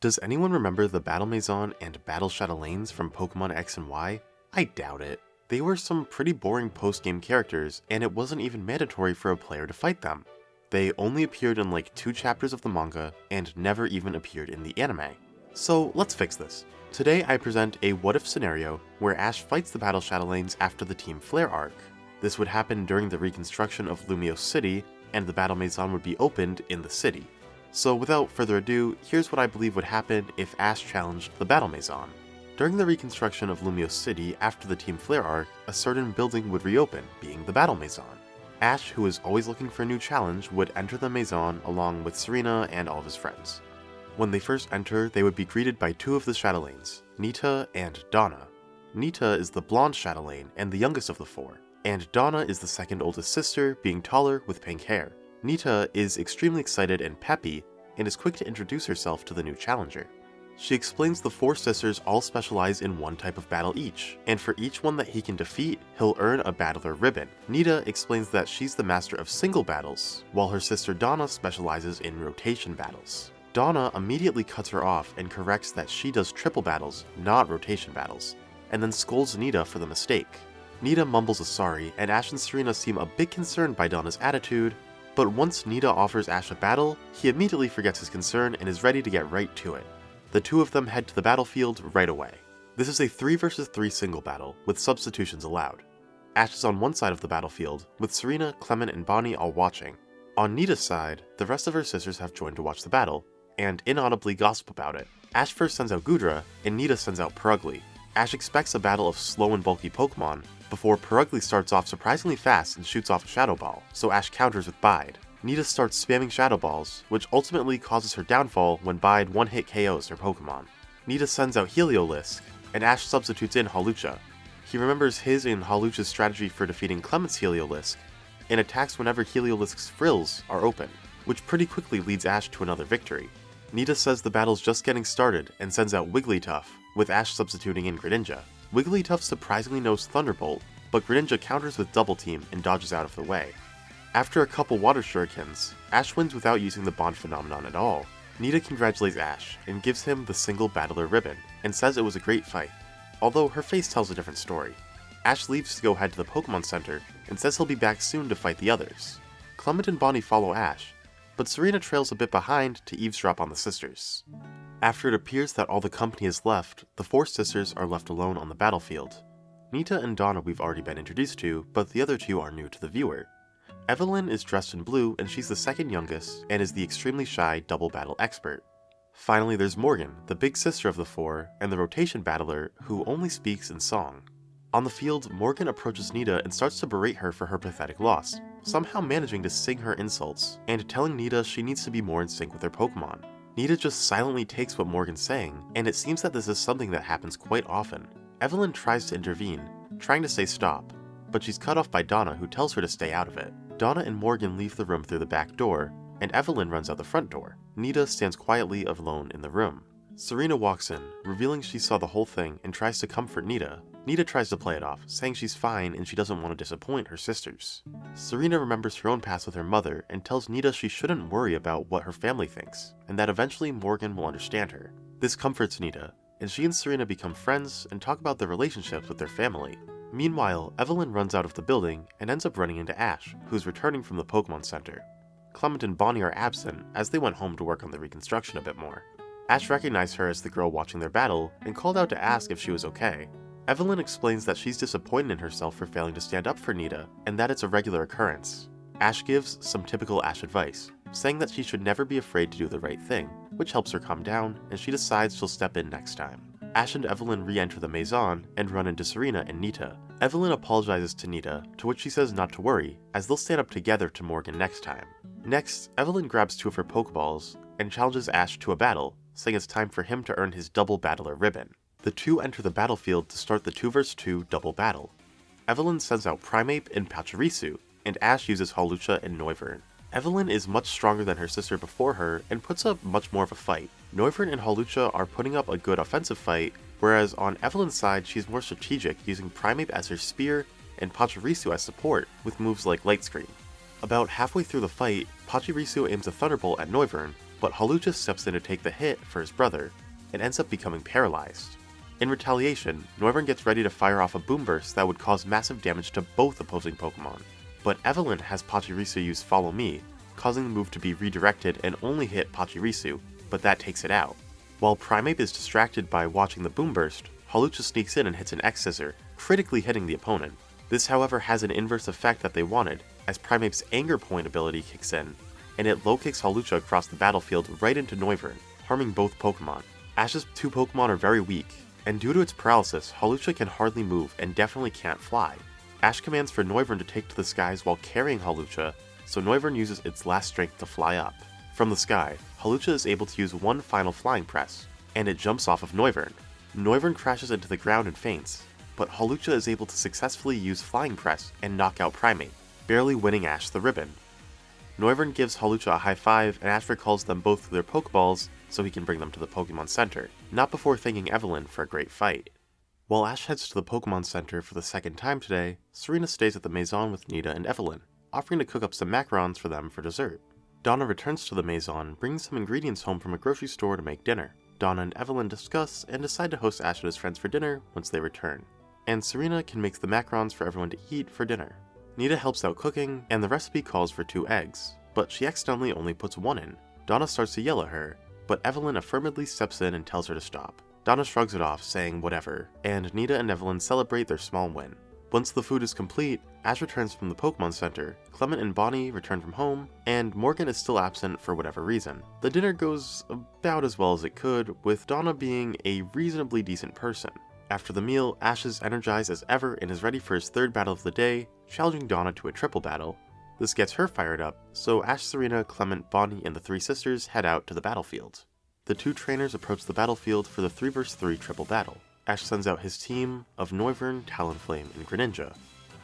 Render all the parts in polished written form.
Does anyone remember the Battle Maison and Battle chatelaines from Pokemon X and Y? I doubt it. They were some pretty boring post-game characters, and it wasn't even mandatory for a player to fight them. They only appeared in like 2 chapters of the manga, and never even appeared in the anime. So let's fix this. Today I present a what-if scenario where Ash fights the Battle chatelaines after the Team Flare arc. This would happen during the reconstruction of Lumiose City, and the Battle Maison would be opened in the city. So without further ado, here's what I believe would happen if Ash challenged the Battle Maison. During the reconstruction of Lumiose City after the Team Flare arc, a certain building would reopen, being the Battle Maison. Ash, who is always looking for a new challenge, would enter the Maison along with Serena and all of his friends. When they first enter, they would be greeted by 2 of the chatelaines, Nita and Donna. Nita is the blonde chatelaine and the youngest of the 4, and Donna is the second oldest sister, being taller with pink hair. Nita is extremely excited and peppy, and is quick to introduce herself to the new challenger. She explains the 4 sisters all specialize in one type of battle each, and for each one that he can defeat, he'll earn a battler ribbon. Nita explains that she's the master of single battles, while her sister Donna specializes in rotation battles. Donna immediately cuts her off and corrects that she does triple battles, not rotation battles, and then scolds Nita for the mistake. Nita mumbles a sorry, and Ash and Serena seem a bit concerned by Donna's attitude, but once Nita offers Ash a battle, he immediately forgets his concern and is ready to get right to it. The 2 of them head to the battlefield right away. This is a 3 vs 3 single battle, with substitutions allowed. Ash is on one side of the battlefield, with Serena, Clement, and Bonnie all watching. On Nita's side, the rest of her sisters have joined to watch the battle, and inaudibly gossip about it. Ash first sends out Gudra, and Nita sends out Purugly. Ash expects a battle of slow and bulky Pokemon, before Purugly starts off surprisingly fast and shoots off a Shadow Ball, so Ash counters with Bide. Nita starts spamming Shadow Balls, which ultimately causes her downfall when Bide one-hit KOs her Pokemon. Nita sends out Heliolisk, and Ash substitutes in Hawlucha. He remembers his and Hawlucha's strategy for defeating Clement's Heliolisk, and attacks whenever Heliolisk's frills are open, which pretty quickly leads Ash to another victory. Nita says the battle's just getting started and sends out Wigglytuff, with Ash substituting in Greninja. Wigglytuff surprisingly knows Thunderbolt, but Greninja counters with Double Team and dodges out of the way. After a couple Water Shurikens, Ash wins without using the Bond phenomenon at all. Nita congratulates Ash and gives him the single battler ribbon, and says it was a great fight, although her face tells a different story. Ash leaves to go head to the Pokemon Center and says he'll be back soon to fight the others. Clement and Bonnie follow Ash, but Serena trails a bit behind to eavesdrop on the sisters. After it appears that all the company is left, the 4 sisters are left alone on the battlefield. Nita and Donna we've already been introduced to, but the other 2 are new to the viewer. Evelyn is dressed in blue, and she's the second youngest, and is the extremely shy double battle expert. Finally there's Morgan, the big sister of the 4, and the rotation battler, who only speaks in song. On the field, Morgan approaches Nita and starts to berate her for her pathetic loss, somehow managing to sing her insults, and telling Nita she needs to be more in sync with her Pokemon. Nita just silently takes what Morgan's saying, and it seems that this is something that happens quite often. Evelyn tries to intervene, trying to say stop, but she's cut off by Donna, who tells her to stay out of it. Donna and Morgan leave the room through the back door, and Evelyn runs out the front door. Nita stands quietly alone in the room. Serena walks in, revealing she saw the whole thing and tries to comfort Nita. Nita tries to play it off, saying she's fine and she doesn't want to disappoint her sisters. Serena remembers her own past with her mother and tells Nita she shouldn't worry about what her family thinks, and that eventually Morgan will understand her. This comforts Nita, and she and Serena become friends and talk about their relationships with their family. Meanwhile, Evelyn runs out of the building and ends up running into Ash, who's returning from the Pokemon Center. Clement and Bonnie are absent, as they went home to work on the reconstruction a bit more. Ash recognized her as the girl watching their battle, and called out to ask if she was okay. Evelyn explains that she's disappointed in herself for failing to stand up for Nita, and that it's a regular occurrence. Ash gives some typical Ash advice, saying that she should never be afraid to do the right thing, which helps her calm down, and she decides she'll step in next time. Ash and Evelyn re-enter the Maison and run into Serena and Nita. Evelyn apologizes to Nita, to which she says not to worry, as they'll stand up together to Morgan next time. Next, Evelyn grabs 2 of her Pokeballs and challenges Ash to a battle, saying it's time for him to earn his double battler ribbon. The 2 enter the battlefield to start the 2 vs 2 double battle. Evelyn sends out Primeape and Pachirisu, and Ash uses Hawlucha and Noivern. Evelyn is much stronger than her sister before her and puts up much more of a fight. Noivern and Hawlucha are putting up a good offensive fight, whereas on Evelyn's side she's more strategic, using Primeape as her spear and Pachirisu as support, with moves like Light Screen. About halfway through the fight, Pachirisu aims a Thunderbolt at Noivern, but Hawlucha steps in to take the hit for his brother, and ends up becoming paralyzed. In retaliation, Noivern gets ready to fire off a boom burst that would cause massive damage to both opposing Pokemon, but Evelyn has Pachirisu use Follow Me, causing the move to be redirected and only hit Pachirisu, but that takes it out. While Primeape is distracted by watching the boom burst, Hawlucha sneaks in and hits an X-Scissor, critically hitting the opponent. This however has an inverse effect that they wanted, as Primeape's Anger Point ability kicks in, and it low kicks Hawlucha across the battlefield right into Noivern, harming both Pokemon. Ash's two Pokemon are very weak, and due to its paralysis, Hawlucha can hardly move and definitely can't fly. Ash commands for Noivern to take to the skies while carrying Hawlucha, so Noivern uses its last strength to fly up. From the sky, Hawlucha is able to use one final flying press, and it jumps off of Noivern. Noivern crashes into the ground and faints, but Hawlucha is able to successfully use Flying Press and knock out Primeape, barely winning Ash the ribbon. Noivern gives Hawlucha a high five, and Ash recalls them both to their Pokeballs so he can bring them to the Pokemon Center, not before thanking Evelyn for a great fight. While Ash heads to the Pokemon Center for the second time today, Serena stays at the Maison with Nita and Evelyn, offering to cook up some macarons for them for dessert. Donna returns to the Maison, bringing some ingredients home from a grocery store to make dinner. Donna and Evelyn discuss and decide to host Ash and his friends for dinner once they return. And Serena can make the macarons for everyone to eat for dinner. Nita helps out cooking, and the recipe calls for 2 eggs, but she accidentally only puts 1 in. Donna starts to yell at her, but Evelyn affirmatively steps in and tells her to stop. Donna shrugs it off, saying whatever, and Nita and Evelyn celebrate their small win. Once the food is complete, Ash returns from the Pokemon Center, Clement and Bonnie return from home, and Morgan is still absent for whatever reason. The dinner goes about as well as it could, with Donna being a reasonably decent person. After the meal, Ash is energized as ever and is ready for his 3rd battle of the day, challenging Donna to a triple battle. This gets her fired up, so Ash, Serena, Clement, Bonnie, and the 3 sisters head out to the battlefield. The 2 trainers approach the battlefield for the 3 vs 3 triple battle. Ash sends out his team of Noivern, Talonflame, and Greninja.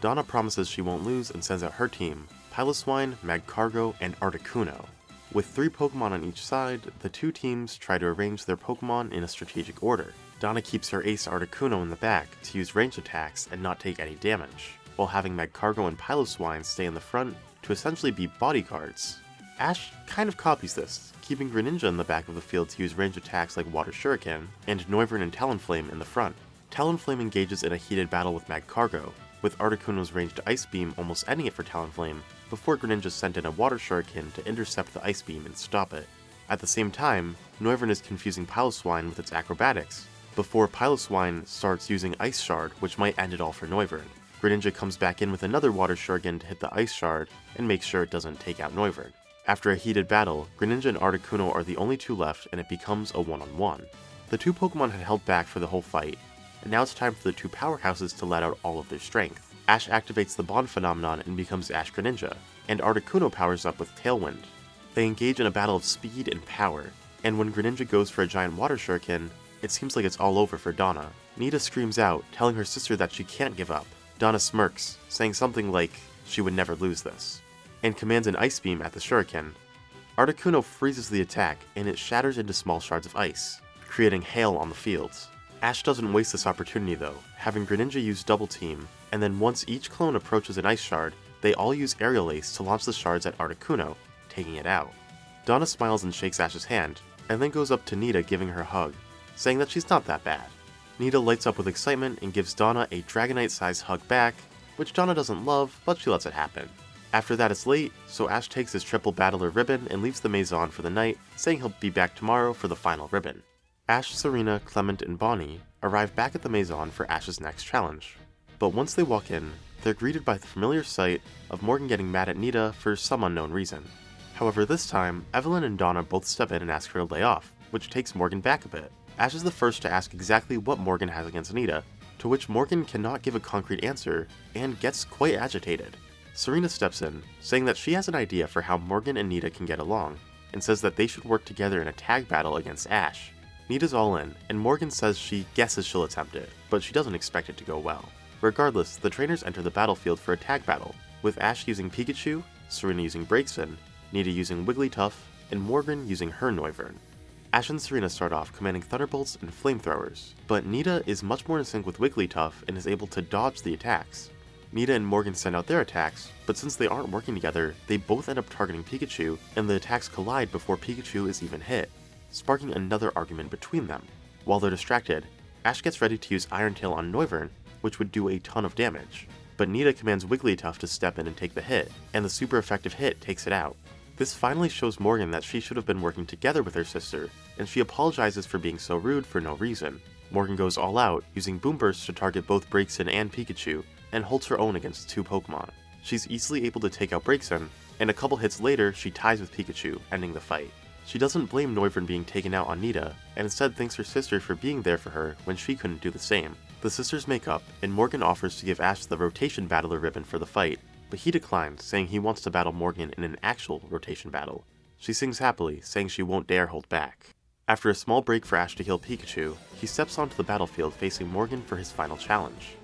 Donna promises she won't lose and sends out her team, Piloswine, Magcargo, and Articuno. With 3 Pokemon on each side, the 2 teams try to arrange their Pokemon in a strategic order. Donna keeps her ace Articuno in the back to use ranged attacks and not take any damage, while having Magcargo and Piloswine stay in the front to essentially be bodyguards. Ash kind of copies this, keeping Greninja in the back of the field to use ranged attacks like Water Shuriken, and Noivern and Talonflame in the front. Talonflame engages in a heated battle with Magcargo, with Articuno's ranged Ice Beam almost ending it for Talonflame, before Greninja sent in a Water Shuriken to intercept the Ice Beam and stop it. At the same time, Noivern is confusing Piloswine with its acrobatics, before Piloswine starts using Ice Shard, which might end it all for Noivern. Greninja comes back in with another Water Shuriken to hit the Ice Shard and make sure it doesn't take out Noivern. After a heated battle, Greninja and Articuno are the only 2 left and it becomes a one-on-one. The 2 Pokemon had held back for the whole fight, and now it's time for the 2 powerhouses to let out all of their strength. Ash activates the Bond phenomenon and becomes Ash Greninja, and Articuno powers up with Tailwind. They engage in a battle of speed and power, and when Greninja goes for a giant Water Shuriken, it seems like it's all over for Donna. Nita screams out, telling her sister that she can't give up. Donna smirks, saying something like she would never lose this, and commands an Ice Beam at the Shuriken. Articuno freezes the attack, and it shatters into small shards of ice, creating hail on the fields. Ash doesn't waste this opportunity though, having Greninja use Double Team, and then once each clone approaches an Ice Shard, they all use Aerial Ace to launch the shards at Articuno, taking it out. Donna smiles and shakes Ash's hand, and then goes up to Nita giving her a hug, saying that she's not that bad. Nita lights up with excitement and gives Donna a Dragonite-sized hug back, which Donna doesn't love, but she lets it happen. After that it's late, so Ash takes his triple battler ribbon and leaves the Maison for the night, saying he'll be back tomorrow for the final ribbon. Ash, Serena, Clement, and Bonnie arrive back at the Maison for Ash's next challenge. But once they walk in, they're greeted by the familiar sight of Morgan getting mad at Nita for some unknown reason. However, this time, Evelyn and Donna both step in and ask her to lay off, which takes Morgan back a bit. Ash is the first to ask exactly what Morgan has against Nita, to which Morgan cannot give a concrete answer and gets quite agitated. Serena steps in, saying that she has an idea for how Morgan and Nita can get along, and says that they should work together in a tag battle against Ash. Nita's all in, and Morgan says she guesses she'll attempt it, but she doesn't expect it to go well. Regardless, the trainers enter the battlefield for a tag battle, with Ash using Pikachu, Serena using Breakspin, Nita using Wigglytuff, and Morgan using her Noivern. Ash and Serena start off commanding Thunderbolts and Flamethrowers, but Nita is much more in sync with Wigglytuff and is able to dodge the attacks. Nita and Morgan send out their attacks, but since they aren't working together, they both end up targeting Pikachu, and the attacks collide before Pikachu is even hit, sparking another argument between them. While they're distracted, Ash gets ready to use Iron Tail on Noivern, which would do a ton of damage, but Nita commands Wigglytuff to step in and take the hit, and the super effective hit takes it out. This finally shows Morgan that she should have been working together with her sister, and she apologizes for being so rude for no reason. Morgan goes all out, using Boom Burst to target both Braixen and Pikachu, and holds her own against 2 Pokemon. She's easily able to take out Braixen, and a couple hits later she ties with Pikachu, ending the fight. She doesn't blame Noivern being taken out on Nita, and instead thanks her sister for being there for her when she couldn't do the same. The sisters make up, and Morgan offers to give Ash the Rotation Battler ribbon for the fight, but he declines, saying he wants to battle Morgan in an actual rotation battle. She sings happily, saying she won't dare hold back. After a small break for Ash to heal Pikachu, he steps onto the battlefield facing Morgan for his final challenge.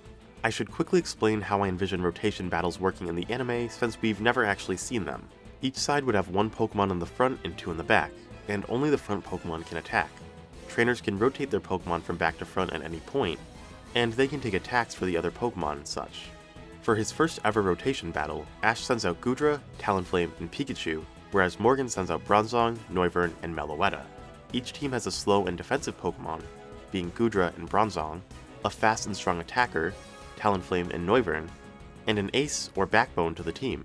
I should quickly explain how I envision rotation battles working in the anime since we've never actually seen them. Each side would have 1 Pokemon in the front and 2 in the back, and only the front Pokemon can attack. Trainers can rotate their Pokemon from back to front at any point, and they can take attacks for the other Pokemon and such. For his first ever rotation battle, Ash sends out Goodra, Talonflame, and Pikachu, whereas Morgan sends out Bronzong, Noivern, and Meloetta. Each team has a slow and defensive Pokemon, being Goodra and Bronzong, a fast and strong attacker, Talonflame and Noivern, and an ace or backbone to the team,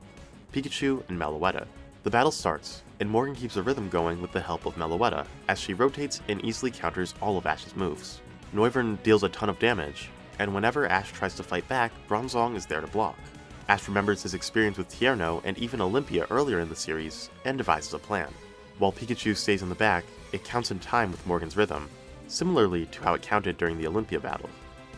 Pikachu and Meloetta. The battle starts, and Morgan keeps a rhythm going with the help of Meloetta, as she rotates and easily counters all of Ash's moves. Noivern deals a ton of damage, and whenever Ash tries to fight back, Bronzong is there to block. Ash remembers his experience with Tierno and even Olympia earlier in the series, and devises a plan. While Pikachu stays in the back, it counts in time with Morgan's rhythm, similarly to how it counted during the Olympia battle.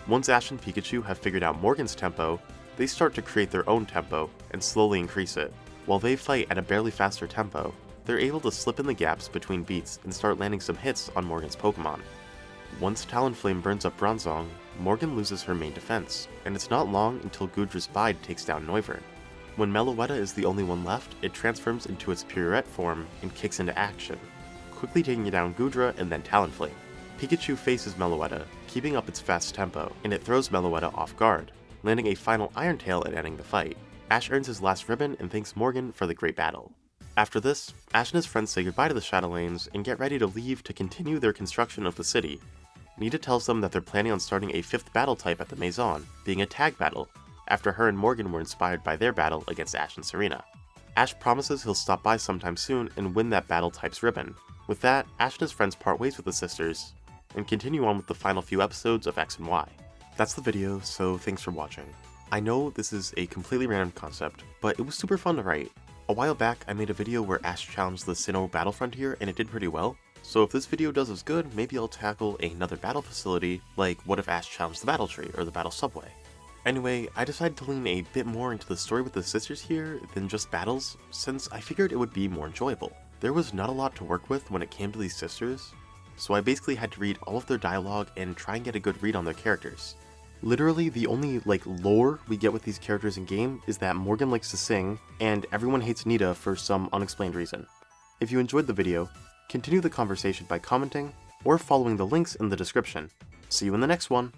Once Ash and Pikachu have figured out Morgan's tempo, they start to create their own tempo and slowly increase it. While they fight at a barely faster tempo, they're able to slip in the gaps between beats and start landing some hits on Morgan's Pokemon. Once Talonflame burns up Bronzong, Morgan loses her main defense, and it's not long until Goodra's Bide takes down Noivern. When Meloetta is the only one left, it transforms into its Purette form and kicks into action, quickly taking down Goodra and then Talonflame. Pikachu faces Meloetta, keeping up its fast tempo, and it throws Meloetta off guard, landing a final Iron Tail and ending the fight. Ash earns his last ribbon and thanks Morgan for the great battle. After this, Ash and his friends say goodbye to the chatelaines and get ready to leave to continue their construction of the city. Nita tells them that they're planning on starting a 5th battle type at the Maison, being a tag battle, after her and Morgan were inspired by their battle against Ash and Serena. Ash promises he'll stop by sometime soon and win that battle type's ribbon. With that, Ash and his friends part ways with the sisters, and continue on with the final few episodes of X and Y. That's the video, so thanks for watching. I know this is a completely random concept, but it was super fun to write. A while back, I made a video where Ash challenged the Sinnoh battle frontier and it did pretty well, so if this video does as good, maybe I'll tackle another battle facility, like what if Ash challenged the battle tree or the battle subway. Anyway, I decided to lean a bit more into the story with the sisters here than just battles, since I figured it would be more enjoyable. There was not a lot to work with when it came to these sisters, so I basically had to read all of their dialogue and try and get a good read on their characters. Literally, the only, lore we get with these characters in game is that Morgan likes to sing, and everyone hates Nita for some unexplained reason. If you enjoyed the video, continue the conversation by commenting, or following the links in the description. See you in the next one!